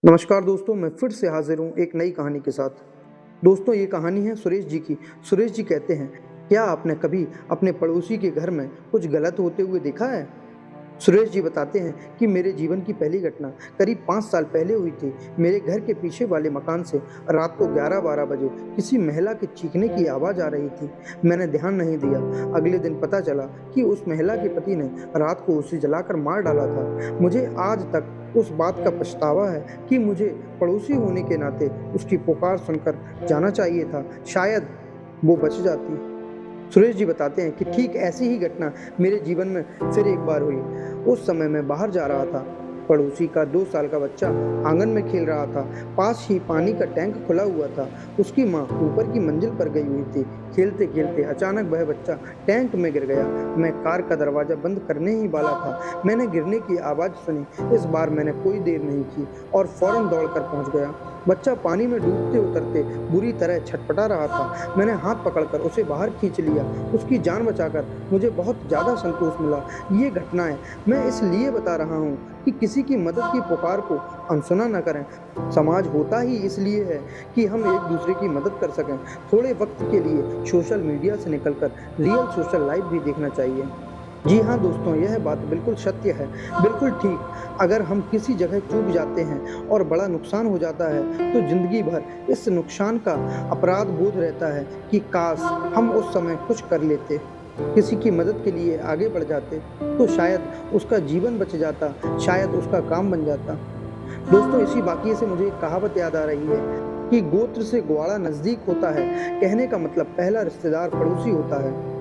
नमस्कार दोस्तों, मैं फिर से हाजिर हूँ एक नई कहानी के साथ। दोस्तों, ये कहानी है सुरेश जी की। सुरेश जी कहते हैं, क्या आपने कभी अपने पड़ोसी के घर में कुछ गलत होते हुए देखा है? सुरेश जी बताते हैं कि मेरे जीवन की पहली घटना करीब 5 साल पहले हुई थी। मेरे घर के पीछे वाले मकान से रात को 11-12 बजे किसी महिला के चीखने की आवाज़ आ रही थी। मैंने ध्यान नहीं दिया। अगले दिन पता चला कि उस महिला के पति ने रात को उसे जलाकर मार डाला था। मुझे आज तक उस बात का पछतावा है कि मुझे पड़ोसी होने के नाते उसकी पुकार सुनकर जाना चाहिए था। शायद वो बच जाती। सुरेश जी बताते हैं कि ठीक ऐसी ही घटना मेरे जीवन में फिर एक बार हुई। उस समय मैं बाहर जा रहा था। पड़ोसी का 2 साल का बच्चा आंगन में खेल रहा था। पास ही पानी का टैंक खुला हुआ था। उसकी माँ ऊपर की मंजिल पर गई हुई थी। खेलते-खेलते अचानक वह बच्चा टैंक में गिर गया। मैं कार का दरवाज़ा बंद करने ही वाला था। मैंने गिरने की आवाज़ सुनी। इस बार मैंने कोई देर नहीं की और फ़ौरन दौड़कर पहुँच गया। बच्चा पानी में डूबते-उतरते बुरी तरह छटपटा रहा था। मैंने हाथ पकड़कर उसे बाहर खींच लिया। उसकी जान बचाकर मुझे बहुत ज़्यादा संतोष मिला। ये घटनाएँ मैं इसलिए बता रहा हूँ कि किसी की मदद की पुकार को अनसुना न करें। समाज होता ही इसलिए है कि हम एक-दूसरे की मदद कर सकें। थोड़े वक़्त के लिए सोशल मीडिया से निकलकर रियल सोशल लाइफ़ भी देखना चाहिए। जी हाँ दोस्तों, यह बात बिल्कुल सत्य है, बिल्कुल ठीक। अगर हम किसी जगह चूक जाते हैं और बड़ा नुकसान हो जाता है, तो ज़िंदगी भर इस नुकसान का अपराध बोध रहता है कि काश हम उस समय कुछ कर लेते, किसी की मदद के लिए आगे बढ़ जाते, तो शायद उसका जीवन बच जाता, शायद उसका काम बन जाता। दोस्तों, इसी वाक़ये से मुझे एक कहावत याद आ रही है कि गोत्र से ग्वाड़ा नज़दीक होता है। कहने का मतलब पहला रिश्तेदार पड़ोसी होता है।